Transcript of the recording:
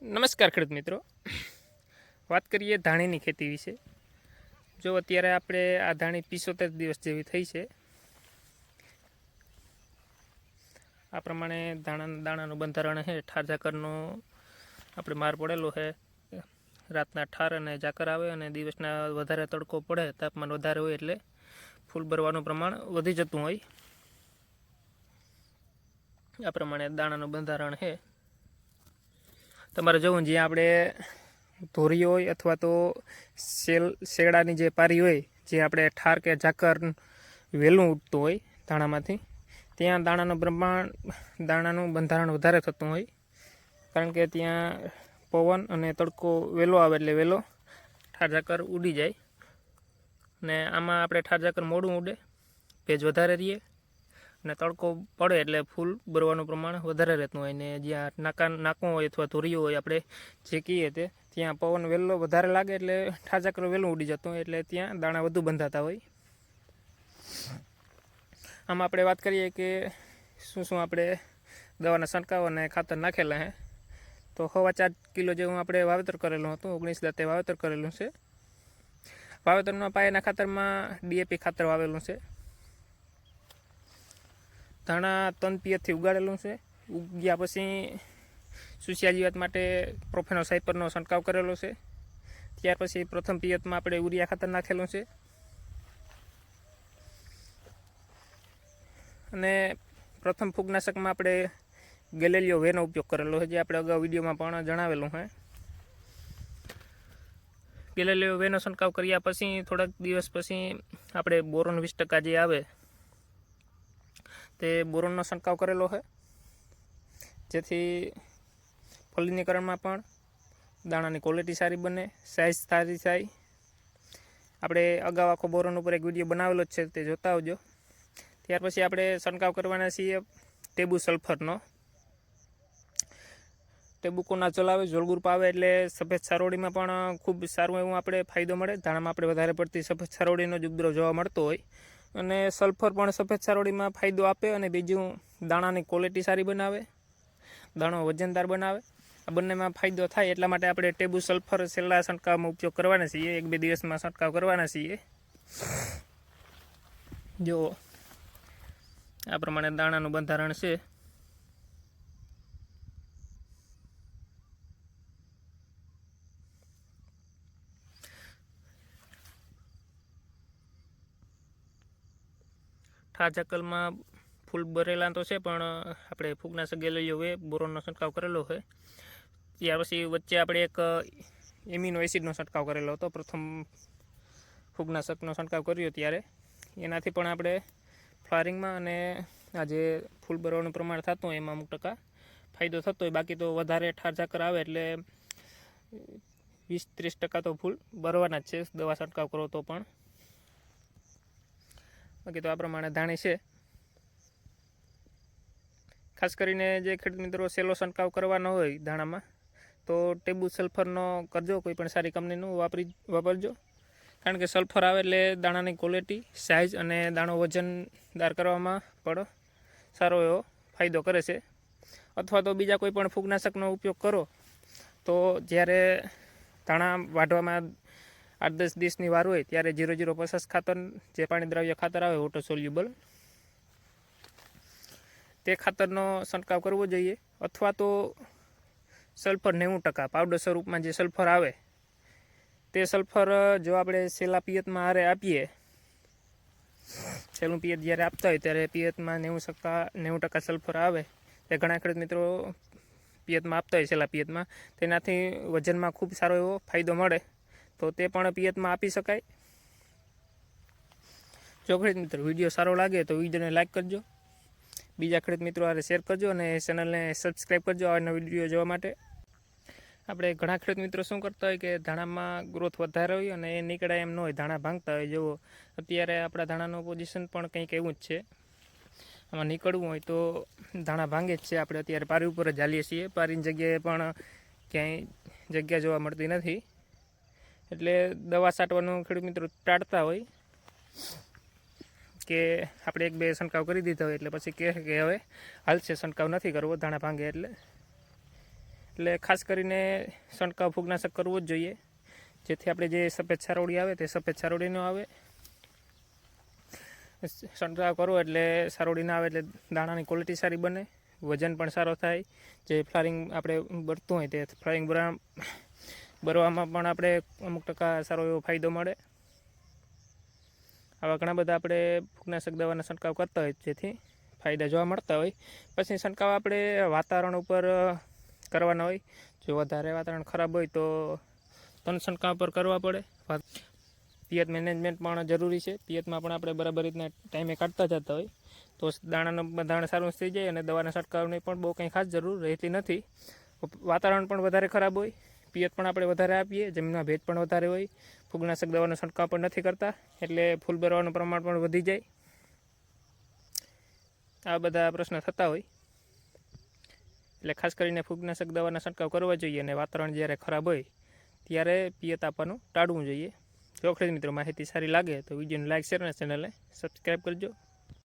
નમસ્કાર ખેડૂત મિત્રો, વાત કરીએ ધાણીની ખેતી વિશે। જો અત્યારે આપણે આ ધાણી 75 દિવસ જેવી થઈ છે। આ પ્રમાણે દાણાનું બંધારણ છે। ઠાર ઝાકરનો આપણે માર પડેલો છે। રાતના ઠાર અને ઝાકર આવે અને દિવસના વધારે તડકો પડે, તાપમાન વધારે હોય એટલે ફૂલ ભરવાનું પ્રમાણ વધી જતું હોય। આ પ્રમાણે દાણાનું બંધારણ છે। તમારે જોવું જ્યાં આપણે ધોરી હોય અથવા તો શેરડાની જે પારી હોય, જે આપણે ઠાર કે ઝાકર વહેલું ઉઠતું હોય ધાણામાંથી, ત્યાં દાણાનું બંધારણ વધારે થતું હોય। કારણ કે ત્યાં પવન અને તડકો વહેલો આવે એટલે વહેલો ઠાર ઝાકર ઉડી જાય। ને આમાં આપણે ઠાર ઝાકર મોડું ઉડે, ભેજ વધારે રહીએ અને તડકો પડે એટલે ફૂલ ભરવાનું પ્રમાણ વધારે રહેતું હોય। ને જ્યાં નાકું હોય અથવા ધોરીઓ હોય આપણે જે કહીએ તે, ત્યાં પવન વહેલો વધારે લાગે એટલે ઠાર ઝાકર વહેલું ઉડી જતું હોય, એટલે ત્યાં દાણા વધુ બંધાતા હોય। આમાં આપણે વાત કરીએ કે શું આપણે દવાના છંટકાવ અને ખાતર નાખેલા છે। તો 4.25 કિલો જેવું આપણે વાવેતર કરેલું હતું। 19 દાંતે વાવેતર કરેલું છે। વાવેતરમાં પાયાના ખાતરમાં DAP ખાતર વાવેલું છે। ધાણા તન પિયતથી ઉગાડેલું છે। ઉગ્યા પછી સુસિયા જીવાત માટે પ્રોફેનોલ સાઇપરનો છંટકાવ કરેલો છે। ત્યાર પછી પ્રથમ પિયતમાં આપણે યુરિયા ખાતર નાખેલું છે। અને પ્રથમ ફૂગનાશકમાં આપણે ગેલેલિયો વેનો ઉપયોગ કરેલો છે, જે આપણે અગાઉ વિડીયોમાં પણ જણાવેલું છે। ગેલેલિયો વેનો છંટકાવ કર્યા પછી થોડાક દિવસ પછી આપણે બોરોન 20% જે આવે તે બોરોનનો છંટકાવ કરેલો છે, જેથી ફલિનીકરણમાં પણ દાણાની ક્વોલિટી સારી બને, સાઇઝ સારી થાય। આપણે અગાઉ આખો બોરોન ઉપર એક વિડીયો બનાવેલો જ છે, તે જોતા આવજો। ત્યાર પછી આપણે છંટકાવ કરવાના છીએ ટેબુ સલ્ફરનો। ટેબુકોના ચલાવે, જોળગુરપ આવે એટલે સફેદ સારોડીમાં પણ ખૂબ સારું એવું આપણે ફાયદો મળે। ધાણામાં આપણે વધારે પડતી સફેદ સારોડીનો જ ઉપદ્રવ જોવા મળતો હોય, અને સલ્ફર પણ સફેદ સારોડીમાં ફાયદો આપે। અને બીજું દાણાની ક્વોલિટી સારી બનાવે, દાણો વજનદાર બનાવે। આ બંનેમાં ફાયદો થાય એટલા માટે આપણે ટેબુ સલ્ફર છેલ્લા છંટકાવમાં ઉપયોગ કરવાના છીએ। 1-2 દિવસમાં છંટકાવ કરવાના છીએ। જો આ પ્રમાણે દાણાનું બંધારણ છે। ઠાર ઝાકરમાં ફૂલ ભરેલા તો છે, પણ આપણે ફૂગનાશક ગેલેલિયો વે બોરોનનો છંટકાવ કરેલો છે। ત્યાર પછી વચ્ચે આપણે એક એમિનો એસિડનો છંટકાવ કરેલો હતો। પ્રથમ ફૂગનાશકનો છંટકાવ કર્યો ત્યારે એનાથી પણ આપણે ફ્લાવરિંગમાં અને આ જે ફૂલ ભરવાનું પ્રમાણ થતું હોય એમાં અમુક ટકા ફાયદો થતો હોય। બાકી તો વધારે ઠાર ઝાકર આવે એટલે 20-30% તો ફૂલ ભરવાના જ છે, દવા છંટકાવ કરો તો પણ। બાકી તો આ પ્રમાણે ધાણી છે। ખાસ કરીને જે ખેડૂત મિત્રો સેલો છંટકાવ કરવાનો હોય ધાણામાં, તો ટેબુ સલ્ફરનો કરજો, કોઈ પણ સારી કંપનીનું વાપરજો। કારણ કે સલ્ફર આવે એટલે દાણાની ક્વોલિટી, સાઇઝ અને દાણો વજનદાર કરવામાં પણ સારો એવો ફાયદો કરે છે। અથવા તો બીજા કોઈ પણ ફૂગનાશકનો ઉપયોગ કરો તો જ્યારે ધાણા વાઢવામાં 8-10 દિવસની વાર હોય ત્યારે 0-0-50 ખાતર, જે પાણી દ્રાવ્ય ખાતર આવે વોટર સોલ્યુબલ, તે ખાતરનો છંટકાવ કરવો જોઈએ। અથવા તો સલ્ફર 90% પાવડર સ્વરૂપમાં જે સલ્ફર આવે તે સલ્ફર જો આપણે છેલ્લા પિયતમાં હારે આપીએ, છેલ્લું પિયત જ્યારે આપતા હોય ત્યારે પિયતમાં 90% સલ્ફર આવે, તે ઘણા ખેડૂત મિત્રો પિયતમાં આપતા હોય છેલ્લા પિયતમાં, તેનાથી વજનમાં ખૂબ સારો એવો ફાયદો મળે, તો તે પણ પિયતમાં આપી શકાય। જો ખેડૂત મિત્રો વિડીયો સારો લાગે તો વિડીયોને લાઇક કરજો, બીજા ખેડૂત મિત્રો આને શેર કરજો અને ચેનલને સબસ્ક્રાઈબ કરજો આનો વિડીયો જોવા માટે। આપણે ઘણા ખેડૂત મિત્રો શું કરતા હોય કે ધાણામાં ગ્રોથ વધારે હોય અને એ નીકળાય એમ ન હોય, ધાણા ભાંગતા હોય। જેવો અત્યારે આપણા ધાણાનું પોઝિશન પણ કંઈક એવું જ છે। આમાં નીકળવું હોય તો ધાણા ભાંગે જ છે। આપણે અત્યારે પારી ઉપર જ હાલીએ છીએ, પારીની જગ્યાએ પણ ક્યાંય જગ્યા જોવા મળતી નથી, એટલે દવા છાંટવાનું ખેડૂત મિત્રો ટાળતા હોય કે આપણે 1-2 છંટકાવ કરી દીધા હોય એટલે પછી કહે કે હવે હાલશે, છંટકાવ નથી કરવો ધાણા ભાંગે એટલે એટલે ખાસ કરીને છંટકાવ ફૂગનાશક કરવું જ જોઈએ, જેથી આપણે જે સફેદ સારોડી આવે તે સફેદ સારોડી ન આવે. છંટકાવ કરવો એટલે સારોડી ના આવે એટલે દાણાની ક્વોલિટી સારી બને, વજન પણ સારો થાય. જે ફ્લાવરિંગ આપણે બરતું હોય તે ફ્લાવરિંગ બરવામાં પણ આપણે અમુક ટકા સારો એવો ફાયદો મળે. આવા ઘણા બધા આપણે ફૂગનાશક દવાના છંટકાવ કરતા હોય જેથી ફાયદા જોવા મળતા હોય. પછી છંટકાવ આપણે વાતાવરણ ઉપર કરવાના હોય. જો વધારે વાતાવરણ ખરાબ હોય તો છંટકાવ પર કરવા પડે. પિયત મેનેજમેન્ટ પણ જરૂરી છે. પિયતમાં પણ આપણે બરાબર રીતના ટાઈમે કાઢતા જતા હોય તો દાણા સારું થઈ જાય અને દવાના છંટકાવની પણ બહુ કંઈ ખાસ જરૂર રહેતી નથી. વાતાવરણ પણ વધારે ખરાબ હોય, પિયત પણ આપણે વધારે આપીએ, જમીનમાં ભેજ પણ વધારે હોય, ફૂગનાશક દવાનો છંટકાવ પણ નથી કરતા એટલે ફૂલ ભરવાનું પ્રમાણ પણ વધી જાય. આ બધા પ્રશ્ન થતા હોય એટલે ખાસ કરીને ફૂગનાશક દવાના છંટકાવ કરવા જોઈએ અને વાતાવરણ જ્યારે ખરાબ હોય ત્યારે પિયત આપવાનું ટાળવું જોઈએ. જો ખેડૂત મિત્રો માહિતી સારી લાગે તો વિડીયોને લાઇક, શેર અને ચેનલને સબસ્ક્રાઈબ કરજો.